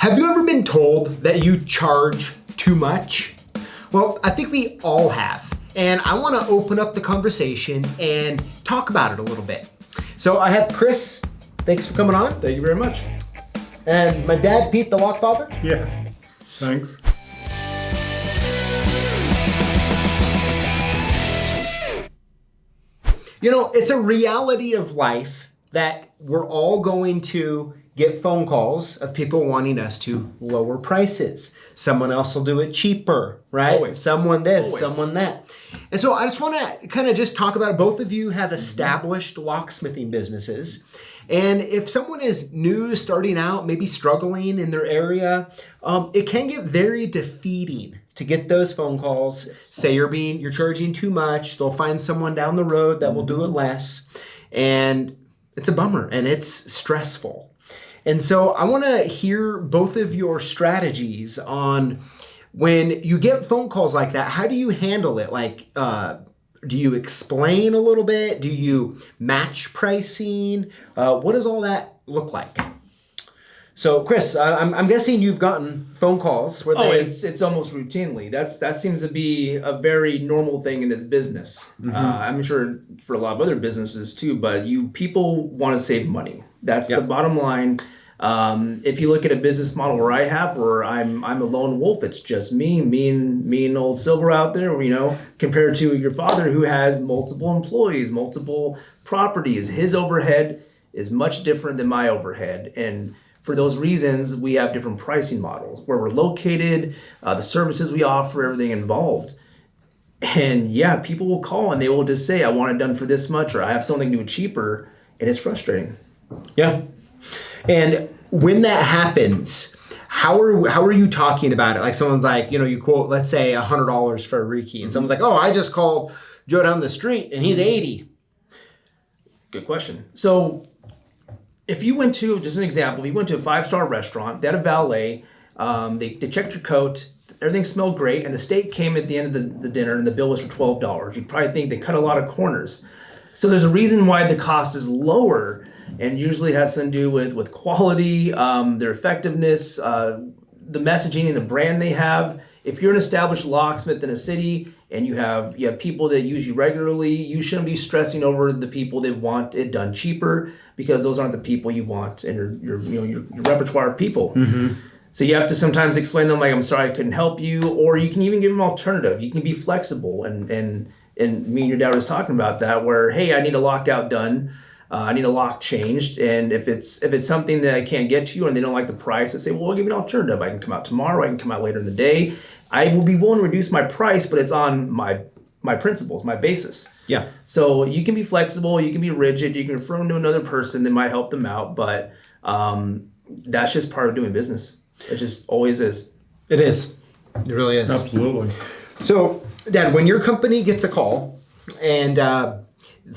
Have you ever been told that you charge too much? Well, I think we all have. And I want to open up the conversation and talk about it a little bit. So I have Chris. Thanks for coming on. Thank you very much. And my dad, Pete, the Lockfather. Yeah, thanks. You know, it's a reality of life that we're all going to get phone calls of people wanting us to lower prices. Someone else will do it cheaper, right? Always. Someone this, Always. someone that. And so I just want to kind of just talk about it. Both of you have established locksmithing businesses. And if someone is new, starting out, maybe struggling in their area, it can get very defeating to get those phone calls. Yes. Say you're charging too much. They'll find someone down the road that will do it less. And it's a bummer and it's stressful. And so I want to hear both of your strategies on when you get phone calls like that, how do you handle it? Like, do you explain a little bit? Do you match pricing? What does all that look like? So, Chris, I'm guessing you've gotten phone calls where it's almost routinely. That seems to be a very normal thing in this business. Mm-hmm. I'm sure for a lot of other businesses too, but people want to save money. That's the bottom line. If you look at a business model where I'm a lone wolf, it's just me and old Silver out there, compared to your father who has multiple employees, multiple properties. His overhead is much different than my overhead. And for those reasons, we have different pricing models, where we're located, the services we offer, everything involved. And people will call and they will just say, I want it done for this much, or I have something new cheaper, and it's frustrating. Yeah. And when that happens, how are you talking about it? Like someone's like, you quote, let's say $100 for a rekey. And someone's like, oh, I just called Joe down the street and he's 80. Good question. So if you went to, just an example, if you went to a 5-star restaurant, they had a valet, they checked your coat, everything smelled great, and the steak came at the end of the dinner and the bill was for $12. You'd probably think they cut a lot of corners. So there's a reason why the cost is lower, and usually has something to do with quality, their effectiveness, the messaging and the brand they have. If you're an established locksmith in a city and you have people that use you regularly, you shouldn't be stressing over the people that want it done cheaper, because those aren't the people you want in your repertoire of people. Mm-hmm. So you have to sometimes explain to them, like, I'm sorry I couldn't help you, or you can even give them an alternative. You can be flexible, and me and your dad was talking about that, where, hey, I need a lockout done. I need a lock changed, and if it's something that I can't get to you and they don't like the price, I say, well, I'll give you an alternative. I can come out tomorrow. I can come out later in the day. I will be willing to reduce my price, but it's on my principles, my basis. Yeah. So you can be flexible. You can be rigid. You can refer them to another person that might help them out, but that's just part of doing business. It just always is. It is. It really is. Absolutely. So, Dad, when your company gets a call and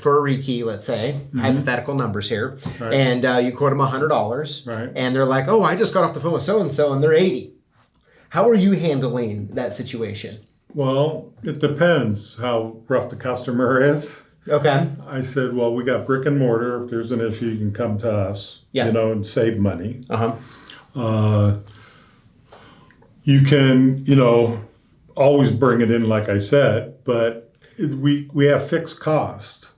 for a rekey, let's say, hypothetical numbers here, right, and you quote them $100, right, and they're like, oh, I just got off the phone with so-and-so, and they're 80. How are you handling that situation? Well, it depends how rough the customer is. Okay. I said, well, we got brick and mortar. If there's an issue, you can come to us, and save money. Uh-huh. You can, always bring it in, like I said, but we have fixed cost.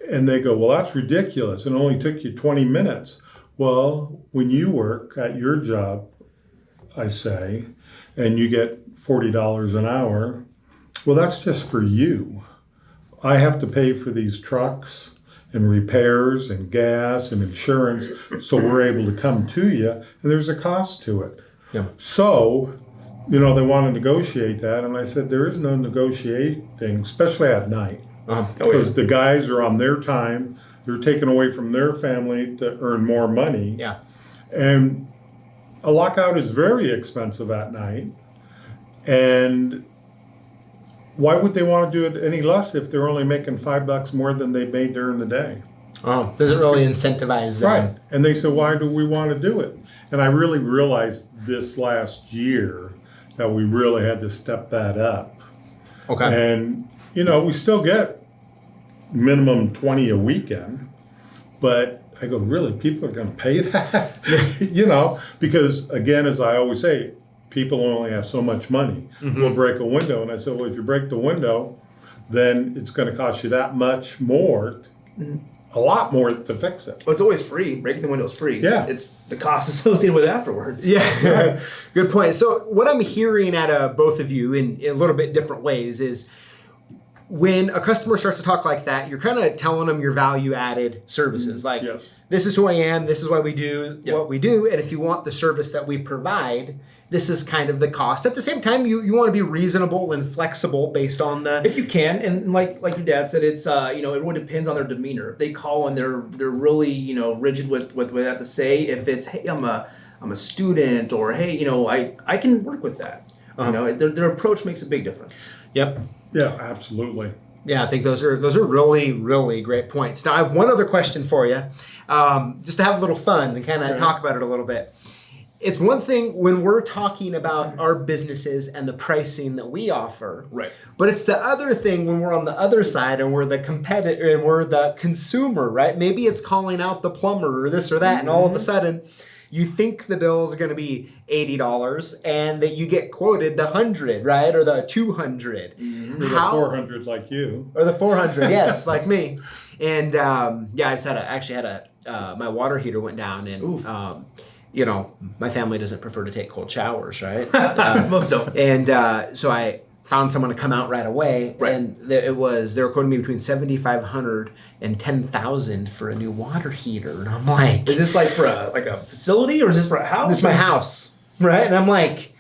And they go, well, that's ridiculous. It only took you 20 minutes. Well, when you work at your job, I say, and you get $40 an hour, well, that's just for you. I have to pay for these trucks and repairs and gas and insurance, so we're able to come to you, and there's a cost to it. Yeah. So, they want to negotiate that, and I said, there is no negotiating, especially at night. Because the guys are on their time, they're taken away from their family to earn more money. Yeah. And a lockout is very expensive at night. And why would they want to do it any less if they're only making $5 more than they made during the day? Oh, doesn't really incentivize them. Right. And they said, why do we want to do it? And I really realized this last year that we really had to step that up. Okay. And we still get minimum 20 a weekend, but I go, really? People are going to pay that? You know, because again, as I always say, people only have so much money. We'll break a window. And I said, well, if you break the window, then it's going to cost you that much more, a lot more to fix it. Well, it's always free. Breaking the window is free. Yeah. It's the cost associated with it afterwards. Yeah, good point. So what I'm hearing out of both of you in a little bit different ways is when a customer starts to talk like that, you're kind of telling them your value-added services. Like, Yes. this is who I am, this is why we do what we do, and if you want the service that we provide, this is kind of the cost. At the same time, you want to be reasonable and flexible based on the... If you can, and like your dad said, it's it really depends on their demeanor. If they call and they're really rigid with what they have to say. If it's, hey, I'm a student, or hey, I can work with that. Their approach makes a big difference. Yep. Yeah, absolutely. Yeah, I think those are really, really great points. Now, I have one other question for you, just to have a little fun and kind of talk about it a little bit. It's one thing when we're talking about our businesses and the pricing that we offer, right? But it's the other thing when we're on the other side and we're the competitor and we're the consumer, right? Maybe it's calling out the plumber or this or that, and all of a sudden, you think the bill is going to be $80 and that you get quoted the 100, right? Or the 200. Or the 400 like you. Or the 400, yes, like me. And I just had my water heater went down, and my family doesn't prefer to take cold showers, right? Most don't. And so I found someone to come out right away, and they were quoting me between $7,500 and $10,000 for a new water heater, and I'm like, is this like for a facility, or is this for a house? This is my house, right? And I'm like,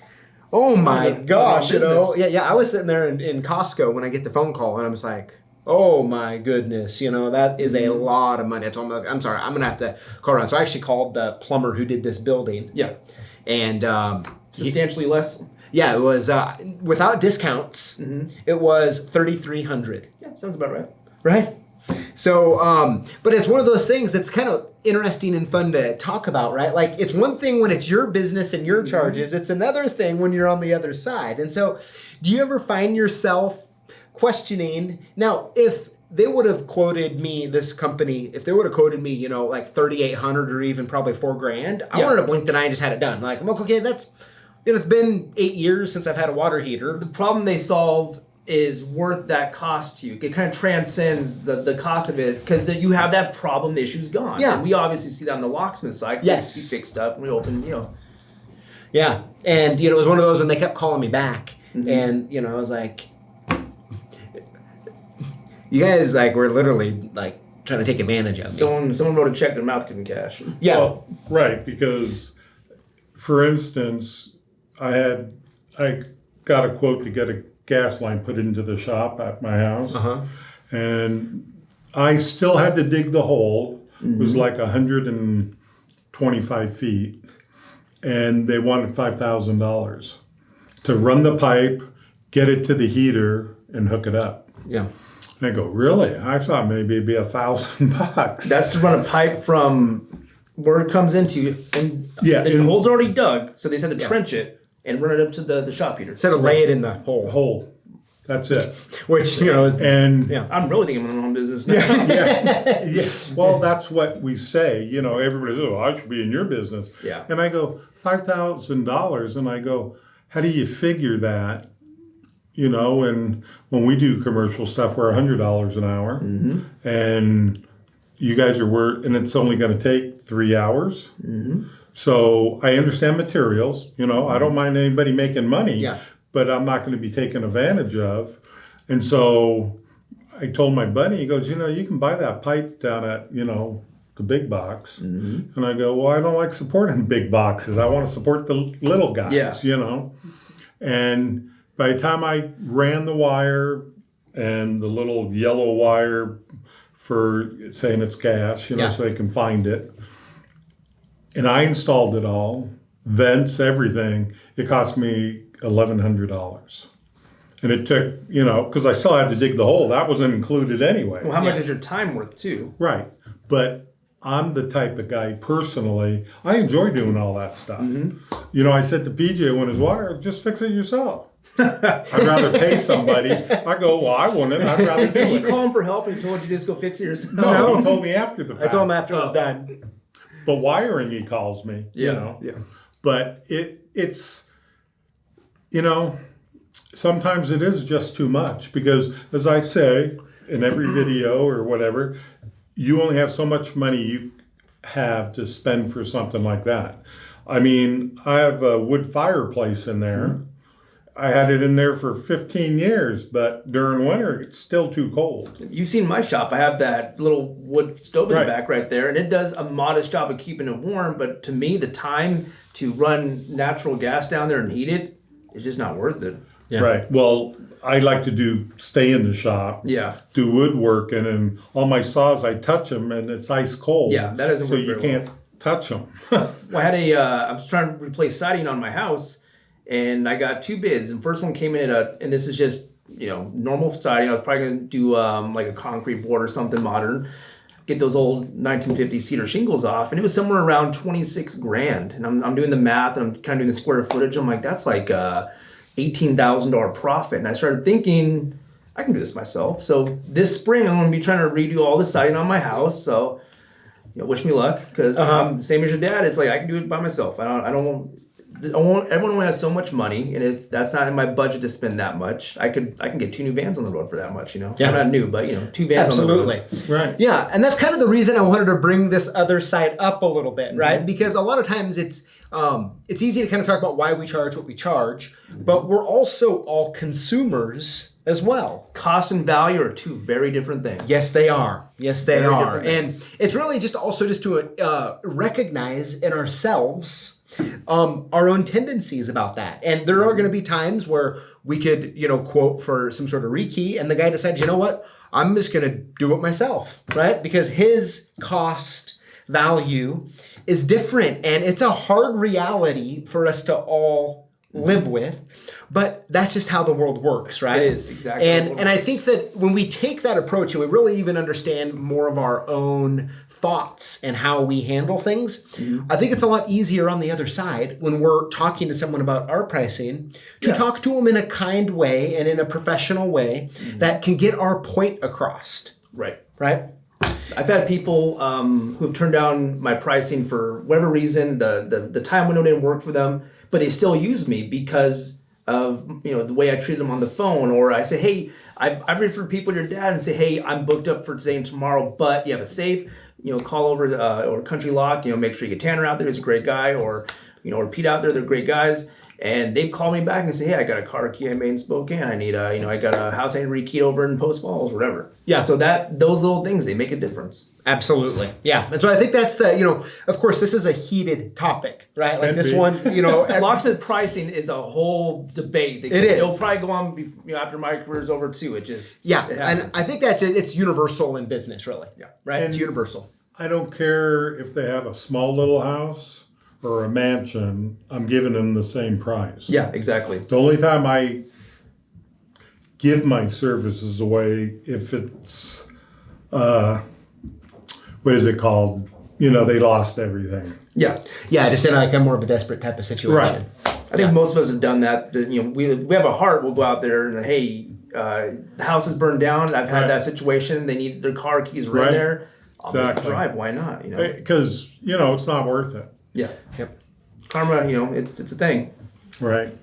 oh my gosh, I was sitting there in Costco when I get the phone call, and I'm just like, oh my goodness, that is a lot of money. I told him, I'm sorry, I'm gonna have to call around. So I actually called the plumber who did this building. Yeah, and substantially less. Yeah, it was without discounts. It was $3,300. Yeah, sounds about right. Right. So, but it's one of those things that's kind of interesting and fun to talk about, right? Like, it's one thing when it's your business and your charges. It's another thing when you're on the other side. And so, do you ever find yourself questioning, now, if they would have quoted me, this company, if they would have quoted me, like $3,800 or even probably $4,000, I wanted to blink an eye and just had it done. Like, I'm like, okay, that's, it's been 8 years since I've had a water heater. The problem they solve is worth that cost to you. It kind of transcends the cost of it, because you have that problem, the issue's gone. Yeah. And we obviously see that on the Locksmith side. Yes. We fix stuff and we open, Yeah. And, it was one of those when they kept calling me back. And, I was like, you guys, were literally, trying to take advantage of me. Someone wrote a check their mouth couldn't cash. Yeah. Well, right, because, for instance, I got a quote to get a gas line put into the shop at my house, and I still had to dig the hole. It was like 125 feet, and they wanted $5,000 to run the pipe, get it to the heater, and hook it up. Yeah. And I go, really? I thought maybe it'd be $1,000. That's to run a pipe from where it comes into, and the hole's already dug, so they just had to trench it and run it up to the shop heater. Instead of lay it in the hole. That's it. Which, I'm really thinking of my own business now. Yeah. Well, that's what we say. Everybody says, I should be in your business. Yeah. And I go, $5,000. And I go, how do you figure that? And when we do commercial stuff, we're $100 an hour. And you guys and it's only going to take 3 hours. So I understand materials. I don't mind anybody making money, but I'm not going to be taken advantage of. And so I told my buddy, he goes, you can buy that pipe down at, the big box. And I go, well, I don't like supporting big boxes. I want to support the little guys, And by the time I ran the wire and the little yellow wire for saying it's gas, so they can find it, and I installed it all, vents, everything, it cost me $1,100. And it took, because I still had to dig the hole. That wasn't included anyway. Well, how much is your time worth, too? Right. But I'm the type of guy, personally, I enjoy doing all that stuff. I said to PJ when his water, just fix it yourself. I'd rather pay somebody. I go, well, I wouldn't. I'd rather do Did you it. call him for help and he told you to just go fix it yourself? No, he told me after the fact. I told him after it was done. But wiring, he calls me. Yeah. You know. Yeah. But it's, you know, sometimes it is just too much because, as I say in every video or whatever, you only have so much money you have to spend for something like that. I mean, I have a wood fireplace in there. Mm-hmm. I had it in there for 15 years, but during winter, it's still too cold. You've seen my shop. I have that little wood stove in the back right there, and it does a modest job of keeping it warm, but to me, the time to run natural gas down there and heat it is just not worth it. Yeah. Right. Well, I like to stay in the shop, do woodworking, and all my saws, I touch them, and it's ice cold. Yeah, that doesn't so work you very can't touch them. Well, I had I was trying to replace siding on my house, and I got 2 bids. And first one came in at and this is just, normal siding. I was probably going to do like a concrete board or something modern. Get those old 1950 cedar shingles off, and it was somewhere around $26,000. And I'm doing the math, and I'm kind of doing the square footage. I'm like, that's like $18,000 profit. And I started thinking, I can do this myself. So this spring, I'm going to be trying to redo all the siding on my house. So, wish me luck, because I'm the same as your dad. It's like I can do it by myself. I don't want. Everyone only has so much money, and if that's not in my budget to spend that much, I can get 2 new vans on the road for that much. Yeah. Well, not new, but 2 vans on the road. Right. Yeah, and that's kind of the reason I wanted to bring this other side up a little bit, right? Mm-hmm. Because a lot of times it's easy to kind of talk about why we charge what we charge, but we're also all consumers as well. Cost and value are 2 very different things. Yes, they are. Yes, they very are. And it's really just to recognize in ourselves our own tendencies about that. And there are going to be times where we could, quote for some sort of rekey, and the guy decides, you know what, I'm just going to do it myself, right? Because his cost value is different, and it's a hard reality for us to all live with, but that's just how the world works, right? It is, exactly. And I think that when we take that approach and we really even understand more of our own thoughts and how we handle things, I think it's a lot easier on the other side when we're talking to someone about our pricing to talk to them in a kind way and in a professional way that can get our point across. Right. Right? I've had people who've turned down my pricing for whatever reason, the time window didn't work for them, but they still use me because of the way I treat them on the phone. Or I say, hey, I've referred people to your dad and say, hey, I'm booked up for today and tomorrow, but you have a safe, call over to, or Country Lock, make sure you get Tanner out there, he's a great guy, or or Pete out there, they're great guys. And they've called me back and say, hey, I got a car key I made in Spokane. I need I got a house I need rekeyed over in Post Falls, whatever. Yeah. So those little things, they make a difference. Absolutely. Yeah. And so I think that's of course, this is a heated topic, right? Like this one, Locksmith pricing is a whole debate. It'll probably go on after my career's over too. It just, and I think it's universal in business, really. Yeah. Right? And it's universal. I don't care if they have a small little house or a mansion, I'm giving them the same price. Yeah, exactly. The only time I give my services away if it's, what is it called? They lost everything. Yeah. Yeah, just in like a more of a desperate type of situation. Right. I think most of us have done that. We have a heart, we'll go out there and, hey, the house is burned down. I've had that situation. They need their car keys in there. I'll make the drive. Why not? Because, it's not worth it. Yeah. Yep. Karma, it's a thing. Right.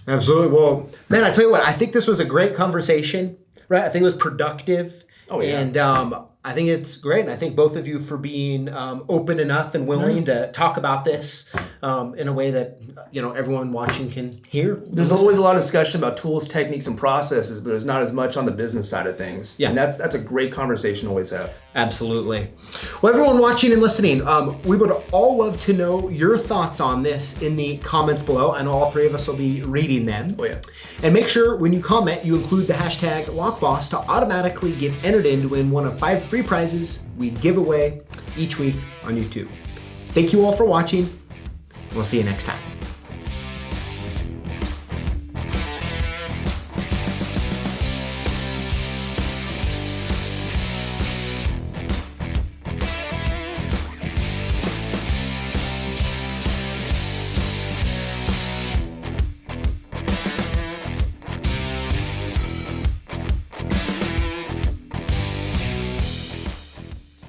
Absolutely. Well, man, I tell you what, I think this was a great conversation, right? I think it was productive. Oh, yeah. And I think it's great. And I thank both of you for being open enough and willing to talk about this in a way that, everyone watching can hear. There's always a lot of discussion about tools, techniques, and processes, but there's not as much on the business side of things. Yeah. And that's a great conversation to always have. Absolutely. Well, everyone watching and listening, we would all love to know your thoughts on this in the comments below. I know all 3 of us will be reading them. Oh, yeah. And make sure when you comment, you include the hashtag Lockboss to automatically get entered in to win one of 5 free prizes we give away each week on YouTube. Thank you all for watching. We'll see you next time.